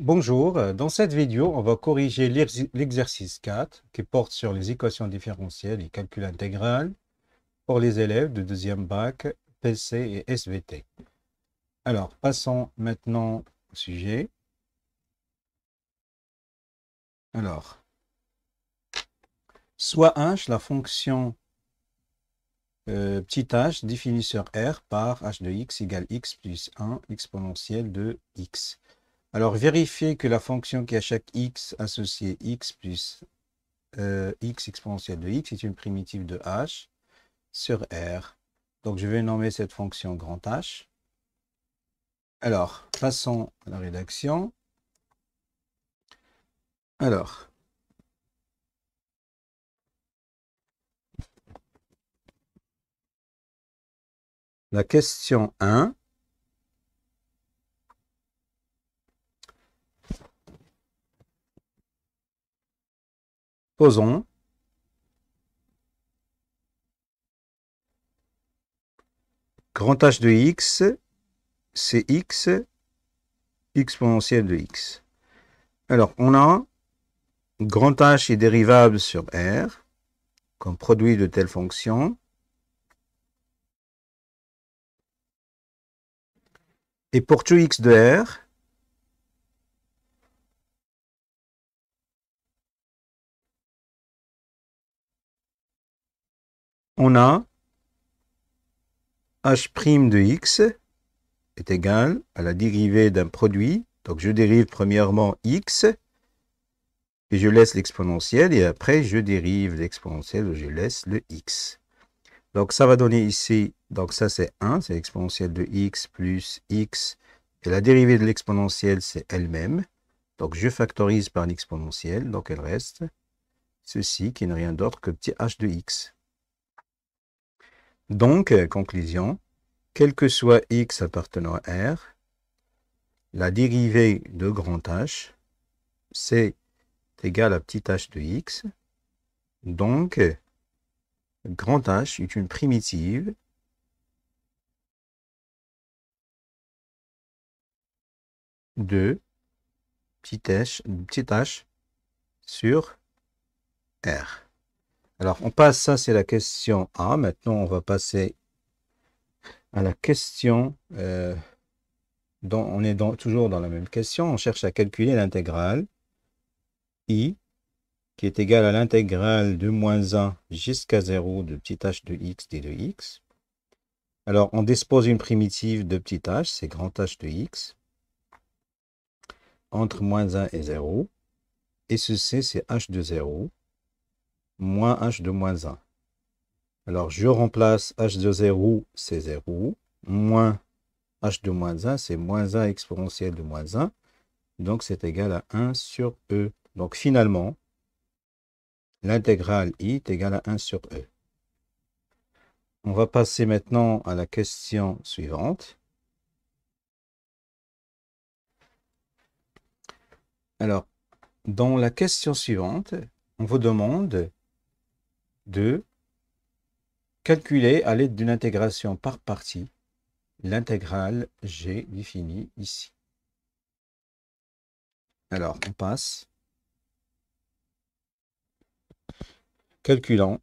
Bonjour, dans cette vidéo, on va corriger l'exercice 4 qui porte sur les équations différentielles et calcul intégral pour les élèves de deuxième bac, PC et SVT. Alors, passons maintenant au sujet. Alors, soit h, la fonction petit h définie sur R par h de x égale x plus 1 exponentielle de x. Alors, vérifiez que la fonction qui a chaque x associé x plus x exponentielle de x est une primitive de h sur R. Donc, je vais nommer cette fonction grand H. Alors, passons à la rédaction. Alors, la question 1. Posons grand H de x, c'est x exponentielle de x. Alors, on a grand H est dérivable sur R comme produit de telle fonction. Et pour tout x de R, on a h' de x est égal à la dérivée d'un produit. Donc, je dérive premièrement x, et je laisse l'exponentielle, et après, je dérive l'exponentielle, où je laisse le x. Donc, ça va donner ici, donc ça, c'est 1, c'est l'exponentielle de x plus x, et la dérivée de l'exponentielle, c'est elle-même. Donc, je factorise par l'exponentielle, donc elle reste ceci, qui n'est rien d'autre que petit h de x. Donc, conclusion, quel que soit x appartenant à R, la dérivée de grand H, c'est égal à petit h de x. Donc, grand H est une primitive de petit h sur R. Alors, on passe, ça c'est la question A. Maintenant, on va passer à la question, on est toujours dans la même question. On cherche à calculer l'intégrale I, qui est égale à l'intégrale de moins 1 jusqu'à 0 de petit h de x d de x. Alors, on dispose une primitive de petit h, c'est grand H de x, entre moins 1 et 0. Et ceci, c'est h de 0, moins h de moins 1. Alors, je remplace h de 0, c'est 0, moins h de moins 1, c'est moins 1 exponentielle de moins 1. Donc, c'est égal à 1 sur e. Donc, finalement, l'intégrale i est égale à 1 sur e. On va passer maintenant à la question suivante. Alors, dans la question suivante, on vous demande de calculer à l'aide d'une intégration par partie l'intégrale g définie ici. Alors, on passe. Calculant.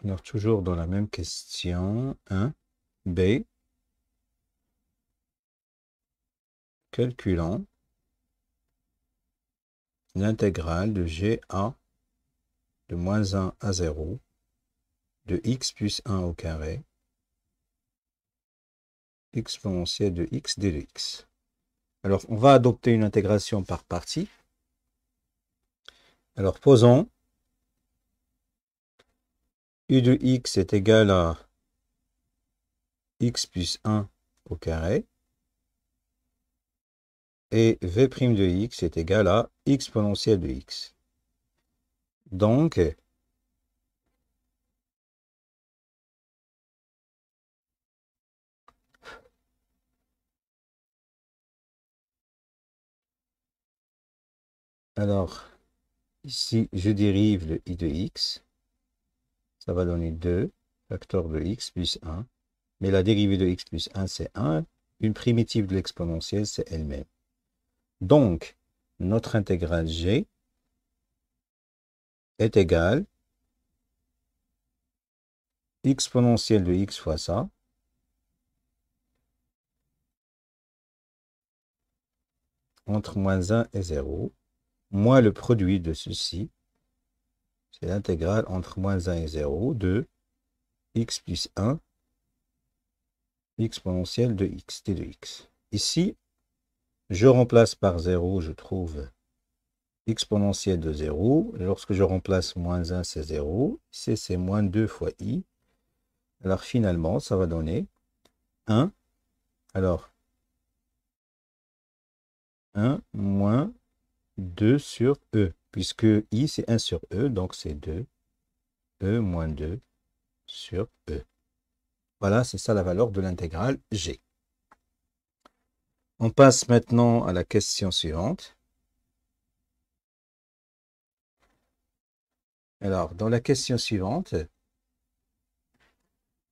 Alors, toujours dans la même question. 1. B. Calculant l'intégrale de GA de moins 1 à 0 de x plus 1 au carré exponentielle de x d de x. Alors, on va adopter une intégration par partie. Alors, posons u de x est égal à x plus 1 au carré et v' de x est égal à exponentielle de x. Donc, alors, ici, je dérive le i de x. Ça va donner 2, facteur de x plus 1. mais la dérivée de x plus 1, c'est 1. Une primitive de l'exponentielle, c'est elle-même. Donc, notre intégrale g est égale exponentielle de x fois ça, entre moins 1 et 0, moins le produit de ceci, c'est l'intégrale entre moins 1 et 0 de x plus 1 exponentielle de x, t de x. Ici, je remplace par 0, je trouve exponentielle de 0. Lorsque je remplace moins 1, c'est 0. Ici, c'est moins 2 fois i. Alors, finalement, ça va donner 1. Alors, 1 moins 2 sur e, puisque i, c'est 1 sur e, donc c'est 2. E moins 2 sur e. Voilà, c'est ça la valeur de l'intégrale g. On passe maintenant à la question suivante. Alors, dans la question suivante,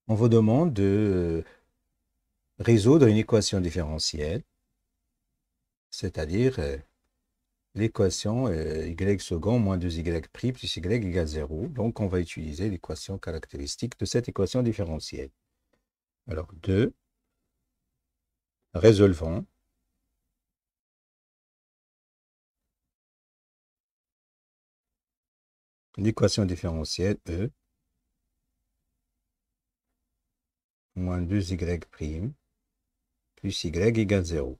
on vous demande de résoudre une équation différentielle, c'est-à-dire l'équation y second moins 2y' plus y égale 0. Donc, on va utiliser l'équation caractéristique de cette équation différentielle. Alors, 2, résolvons. L'équation différentielle E moins 2y' plus y égale 0.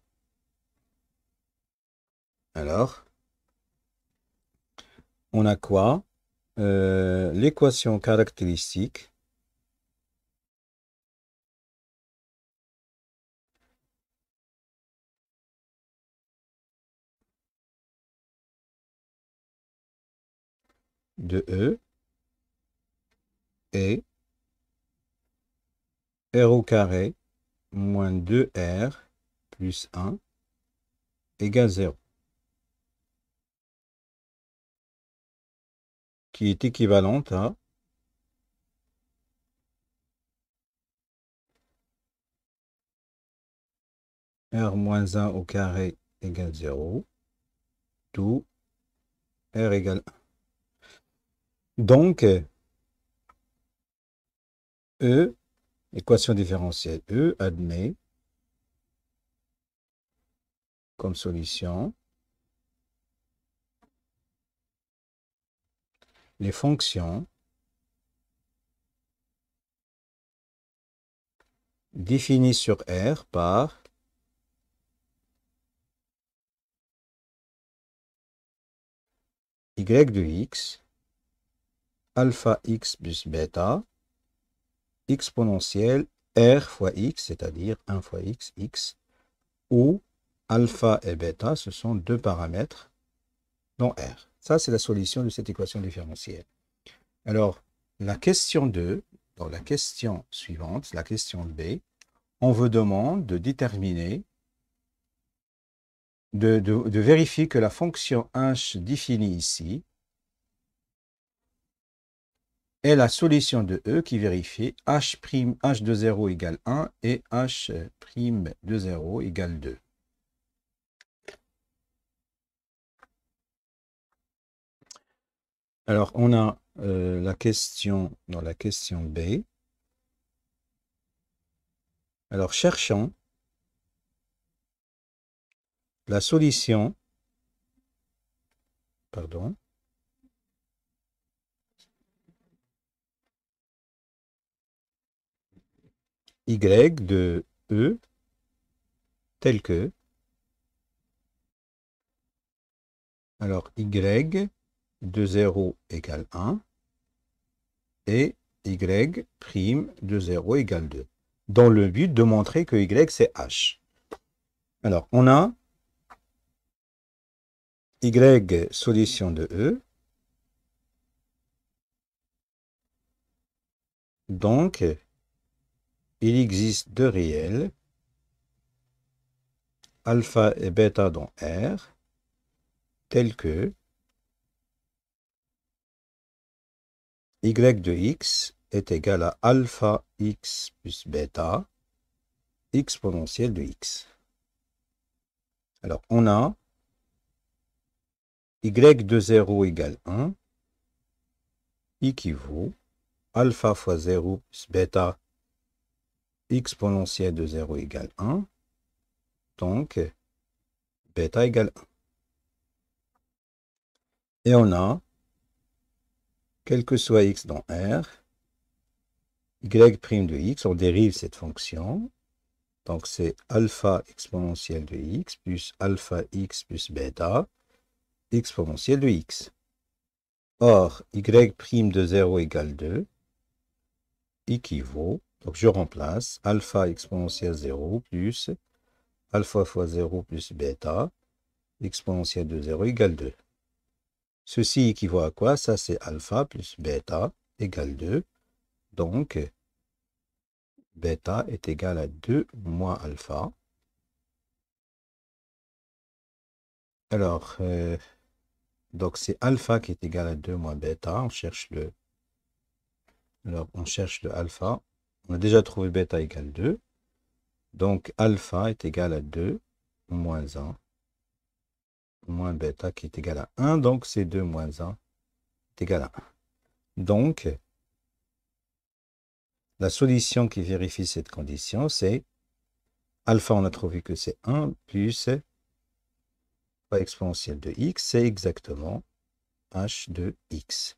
Alors, on a quoi? L'équation caractéristique de E est r au carré moins 2r plus 1 égale 0, qui est équivalente à r moins 1 au carré égale 0, d'où r égale 1. Donc, E, équation différentielle E, admet comme solution les fonctions définies sur R par y de x, alpha x plus bêta, exponentielle r fois x, c'est-à-dire 1 fois x, x, où alpha et bêta, ce sont deux paramètres dans R. Ça, c'est la solution de cette équation différentielle. Alors, la question 2, dans la question suivante, la question B, on vous demande de déterminer, de vérifier que la fonction h définie ici est la solution de E qui vérifie h de 0 égale 1 et h' de 0 égale 2. Alors, on a la question dans la question B. Alors, cherchons la solution, pardon, y de E tel que, alors y de 0 égale 1 et y' de 0 égale 2, dans le but de montrer que y c'est h. Alors, on a y solution de E, donc il existe deux réels, alpha et bêta dans R, tels que y de x est égal à alpha x plus bêta exponentielle de x. Alors, on a y de 0 égale 1 équivaut alpha fois 0 plus bêta exponentielle de 0 égale 1. Donc, bêta égale 1. Et on a, quel que soit x dans R, y' de x, on dérive cette fonction. Donc, c'est alpha exponentielle de x plus alpha x plus bêta exponentielle de x. Or, y' de 0 égale 2 équivaut, donc je remplace alpha exponentielle 0 plus alpha fois 0 plus bêta exponentielle de 0 égale 2. Ceci équivaut à quoi? Ça, c'est alpha plus bêta égale 2. Donc, bêta est égal à 2 moins alpha. Alors, donc c'est alpha qui est égal à 2 moins bêta. On cherche le alpha. On a déjà trouvé bêta égale 2. Donc, alpha est égal à 2 moins 1 moins bêta qui est égal à 1. Donc, c'est 2 moins 1 est égal à 1. Donc, la solution qui vérifie cette condition, c'est alpha, on a trouvé que c'est 1 plus exponentielle de x, c'est exactement h de x.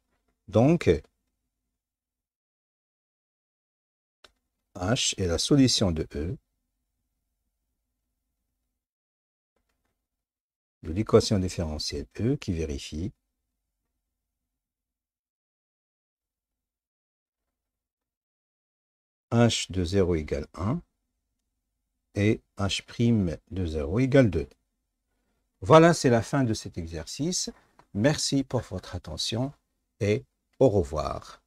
Donc, h est la solution de E de l'équation différentielle E qui vérifie h de 0 égale 1 et h' de 0 égale 2. Voilà, c'est la fin de cet exercice. Merci pour votre attention et au revoir.